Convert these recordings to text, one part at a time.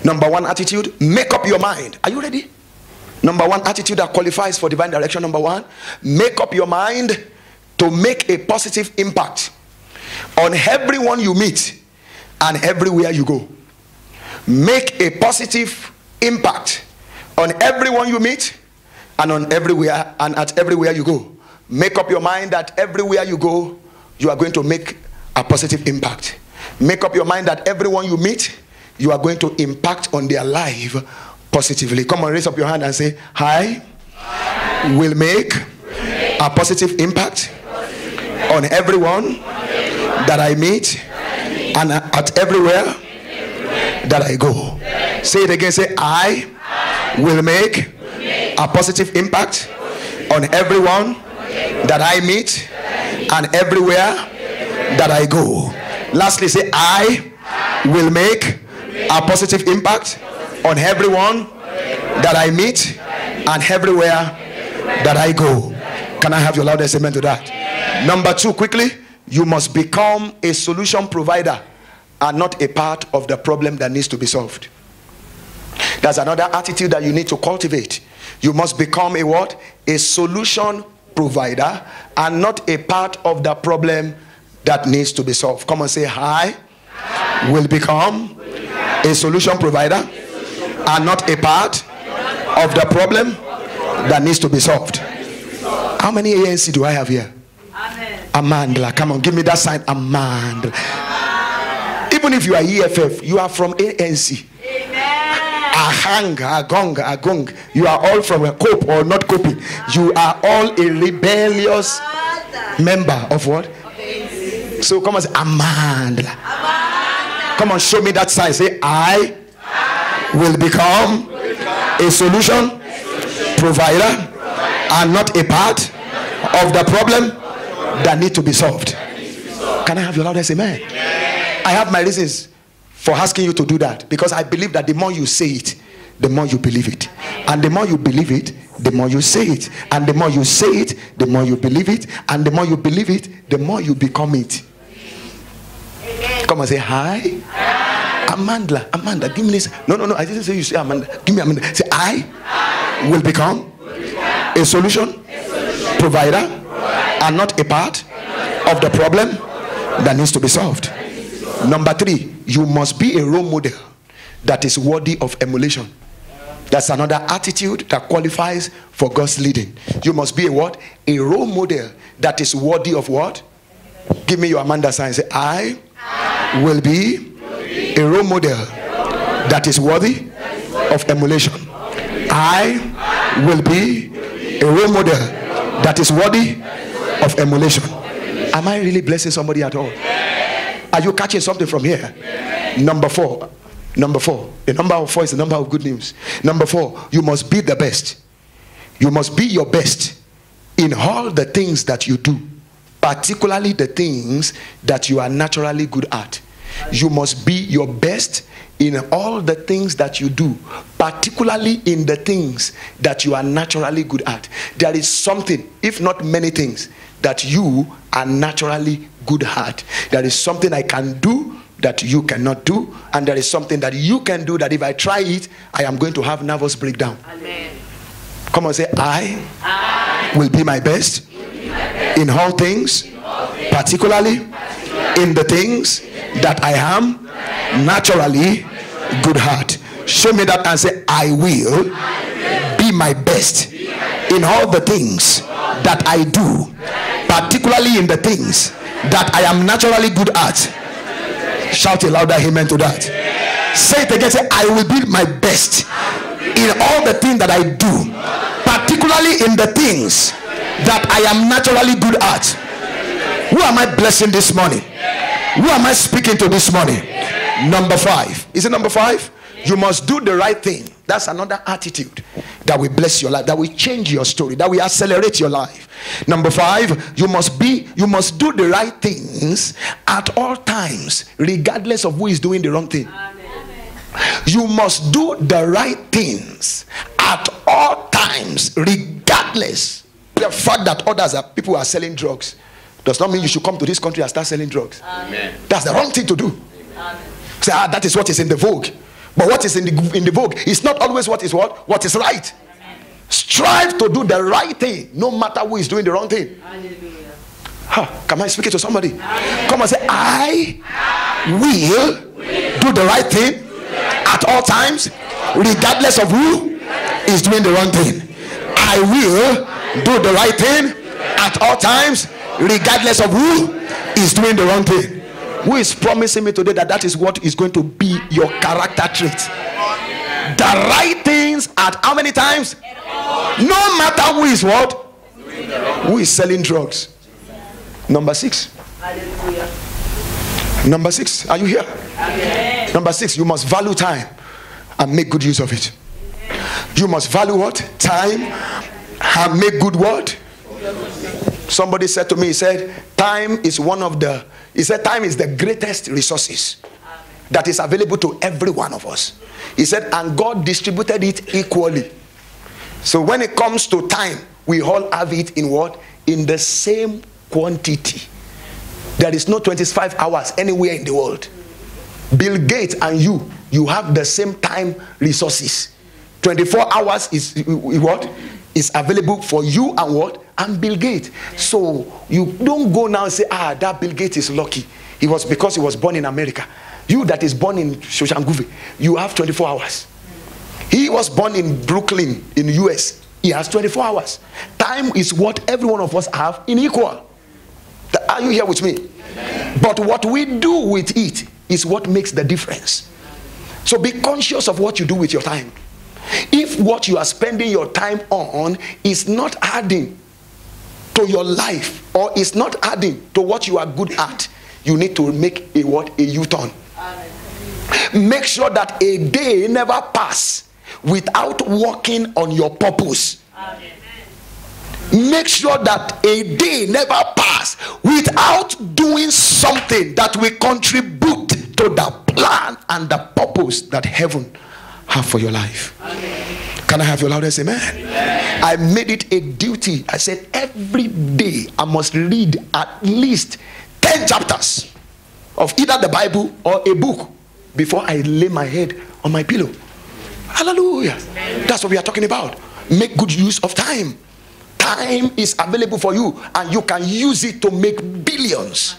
Number one attitude, make up your mind. Are you ready? Number one attitude that qualifies for divine direction. Number one, make up your mind to make a positive impact on everyone you meet and everywhere you go. Make a positive impact on everyone you meet and on everywhere and at everywhere you go. Make up your mind that everywhere you go, you are going to make a positive impact. Make up your mind that everyone you meet, you are going to impact on their life positively. Come on, raise up your hand and say, I will make a positive impact on everyone that I meet and at everywhere that I go. Say it again. Say, I will make a positive impact on everyone that I meet and everywhere that I go. Lastly, say, I will make a positive impact on everyone that I meet and everywhere that I go. Can I have your loudest amen to that? Number two, quickly, you must become a solution provider and not a part of the problem that needs to be solved. That's another attitude that you need to cultivate. You must become a what? A solution provider and not a part of the problem that needs to be solved. Come on, say, I will become a solution provider and not a part of the problem that needs to be solved. How many ANC do I have here? Amandla. Come on, give me that sign. Amandla. Even if you are EFF, you are from ANC. Ahang, Agong, Agong. You are all from a cope or not coping. You are all a rebellious member of what? So come on, say Amandla. Come on, show me that sign. Say, I will become a solution provider and not a part of the problem that need to be solved. Can I have your loudest amen? I have my reasons for asking you to do that, because I believe that the more you say it, the more you believe it, and the more you believe it, the more you say it, and the more you say it, the more you believe it, and the more you believe it, the more you become it. Come on, say hi. Amanda, Amanda, give me this. No, I didn't say you say Amanda. Give me Amanda. Say, I will become a solution provider and not a part of the problem that needs to be solved. Number three, you must be a role model that is worthy of emulation. That's another attitude that qualifies for God's leading. You must be a what? A role model that is worthy of what? Give me your Amanda sign. Say, I will be a role model that is worthy of emulation. I will be a role model that is worthy of emulation. Am I really blessing somebody at all? Are you catching something from here? Number four. The number 4 is the number of good news. Number 4, you must be the best. You must be your best in all the things that you do, particularly the things that you are naturally good at. You must be your best in all the things that you do, particularly in the things that you are naturally good at. There is something, if not many things, that you are naturally good at. There is something I can do that you cannot do, and there is something that you can do that if I try it, I am going to have nervous breakdown. Amen. Come on, say, I will be my best in all things, particularly in the things that I am naturally good at. Show me that and say, I will be my best in all the things that I do, particularly in the things that I am naturally good at. Shout a louder amen to that. Say it again. Say, I will be my best in all the things that I do, particularly in the things that I am naturally good at. Who am I blessing this morning? Who am I speaking to this morning? Number 5. Is it number 5? You must do the right thing. That's another attitude that will bless your life, that will change your story, that will accelerate your life. Number 5, you must do the right things at all times, regardless of who is doing the wrong thing. Amen. You must do the right things at all times, regardless. The fact that people are selling drugs does not mean you should come to this country and start selling drugs. Amen. That's the wrong thing to do. Amen. Say, that is what is in the vogue. But what is in the vogue is not always what is right. Strive to do the right thing, no matter who is doing the wrong thing. Can I speak it to somebody? Come and say, I will do the right thing at all times, regardless of who is doing the wrong thing. I will do the right thing at all times, regardless of who is doing the wrong thing. Who is promising me today that is what is going to be your character trait? The right things at how many times? No matter who is what? Who is selling drugs? Number 6. Number 6. Are you here? Number 6. You must value time and make good use of it. You must value what? Time and make good what? Somebody said to me, he said, time is time is the greatest resources that is available to every one of us. He said, and God distributed it equally. So when it comes to time, we all have it in what? In the same quantity. There is no 25 hours anywhere in the world. Bill Gates and you have the same time resources. 24 hours is what? Is available for you and what? And Bill Gates. So you don't go now and say, that Bill Gates is lucky. It was because he was born in America. You that is born in Shoshanguve, you have 24 hours. He was born in Brooklyn in the US. He has 24 hours. Time is what every one of us have in equal. Are you here with me? But what we do with it is what makes the difference. So be conscious of what you do with your time. If what you are spending your time on is not adding to your life, or is not adding to what you are good at, you need to make a U-turn. Make sure that a day never pass without working on your purpose. Make sure that a day never pass without doing something that will contribute to the plan and the purpose that heaven have for your life. Can I have your loudest amen? I made it a duty. I said every day I must read at least 10 chapters of either the Bible or a book before I lay my head on my pillow. Hallelujah. That's what we are talking about. Make good use of time. Time is available for you, and you can use it to make billions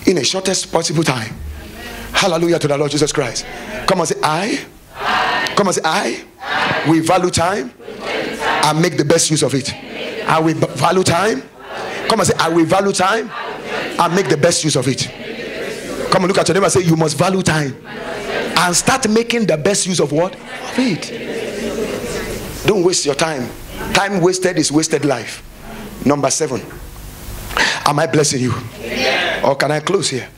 in the shortest possible time. Hallelujah to the Lord Jesus Christ. Come on, say I. Come on, say I will value time and make the best use of it. I will value time. Come on, say I will value time and make the best use of it. Come on, look at your neighbor and say you must value time and start making the best use of what? Of it. Don't waste your time. Time wasted is wasted life. Number 7. Am I blessing you? Or can I close here?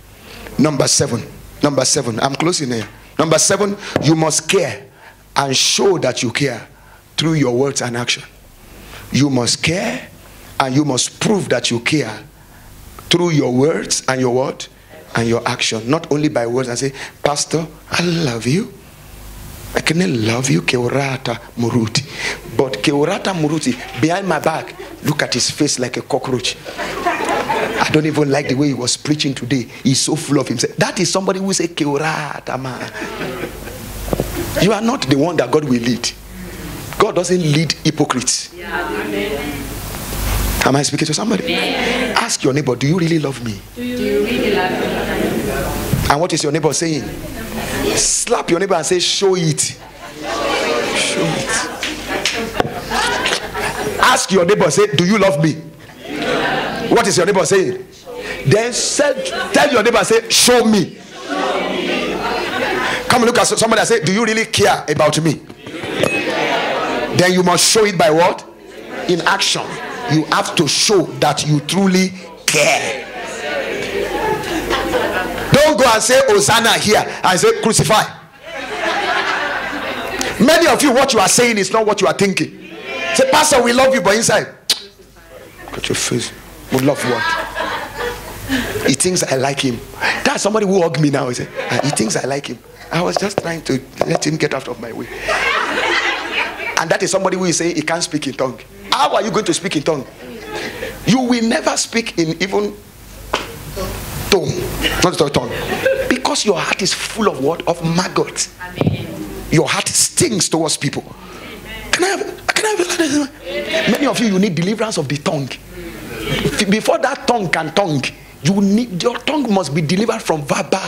Number 7. Number 7. I'm closing here. Number 7, you must care and show that you care through your words and action. You must care and you must prove that you care through your words and your what? And your action. Not only by words and say, Pastor, I love you. I can love you, Keurata Muruti. But Keurata Muruti, behind my back, look at his face like a cockroach. I don't even like the way he was preaching today. He's so full of himself. That is somebody who say Keurata man. You are not the one that God will lead. God doesn't lead hypocrites. Am I speaking to somebody? Ask your neighbor, do you really love me? Do you really love me? And what is your neighbor saying? Slap your neighbor and say, show it. Show it. Ask your neighbor, say, do you love me? What is your neighbor saying? Then tell your neighbor, say, show me. Come and look at somebody and say, do you really care about me? Then you must show it by what? In action. You have to show that you truly care. Don't go and say Hosanna here and say crucify. Many of you, what you are saying is not what you are thinking. Say, Pastor, we love you, but inside, got your face. We love what? He thinks I like him. That's somebody who hugged me now. He said, he thinks I like him. I was just trying to let him get out of my way. And that is somebody who is saying he can't speak in tongue. How are you going to speak in tongue? You will never speak in even tone. Not tongue. Because Because your heart is full of what? Of maggots. Amen. Your heart stings towards people. Can I have many of you need deliverance of the tongue. Before that tongue can tongue, your tongue must be delivered from verbal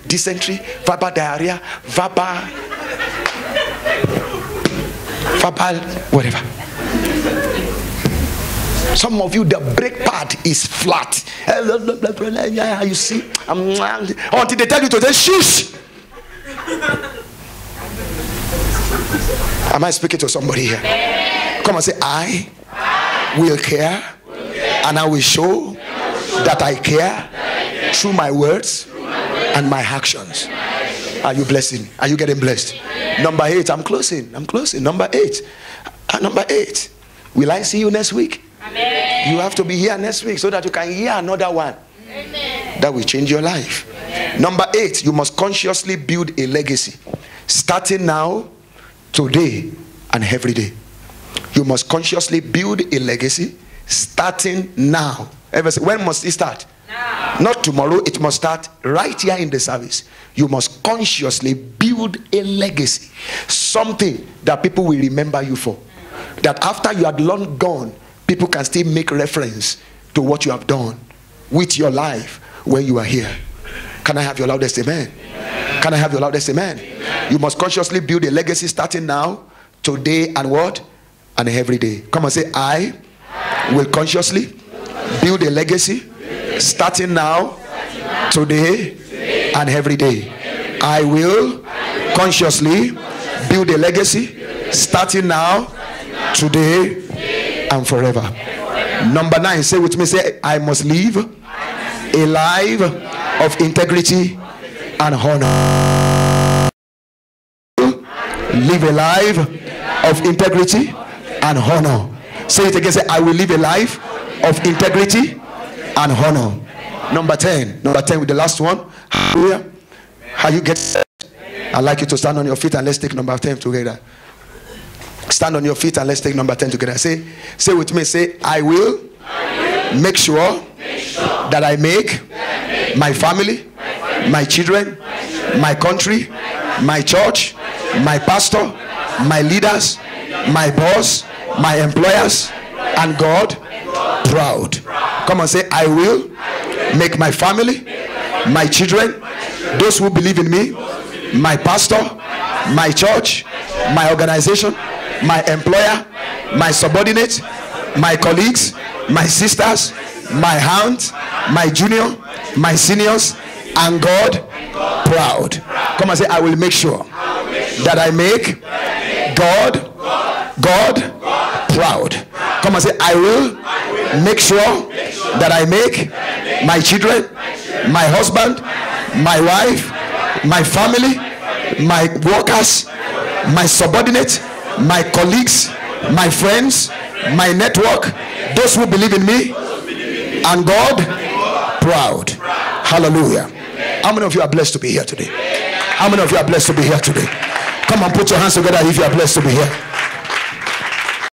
dysentery, verbal diarrhea, verbal whatever. Some of you, the brake pad is flat. You see, until they tell you to say shush. Am I speaking to somebody here? Come and say, I will care, and I will show that I care through my words and my actions. Are you blessing? Are you getting blessed? Number 8, I'm closing. Number 8. Number 8. Will I see you next week? Amen. You have to be here next week so that you can hear another one. Amen. That will change your life. Amen. Number 8, you must consciously build a legacy. Starting now, today, and every day. You must consciously build a legacy starting now. When must it start? Now. Not tomorrow. It must start right here in the service. You must consciously build a legacy. Something that people will remember you for. That after you are long gone, people can still make reference to what you have done with your life when you are here. Can I have your loudest amen? Amen. Can I have your loudest amen? Amen. You must consciously build a legacy starting now, today, and what? And every day. Come and say, I will consciously build a legacy starting now, today, and every day. I will consciously build a legacy starting now, today, and forever. Number 9, say with me, say, I must live a life of integrity and honor. Live a life of integrity and honor. Say it again. Say, I will live a life of integrity and honor. Number 10 with the last one. Hallelujah. How you get set? I'd like you to stand on your feet and let's take number 10 together. Stand on your feet and let's take number 10 together. Say with me, say, I will make sure that I make my family, my children, my country, my church, my pastor, my leaders, my boss, my employers, and God proud. Come on, say, I will make my family, my children, those who believe in me, my pastor, my church, my organization, my employer, my subordinates, my colleagues, my sisters, my aunt, my junior, my seniors, and God proud. Come and say, I will make sure that I make God proud. Come and say, I will make sure that I make my children, my husband, my wife, my family, my workers, my subordinates, my colleagues, my friends, my network, those who believe in me, and God proud. Hallelujah. How many of you are blessed to be here today? How many of you are blessed to be here today? Come on, put your hands together if you are blessed to be here.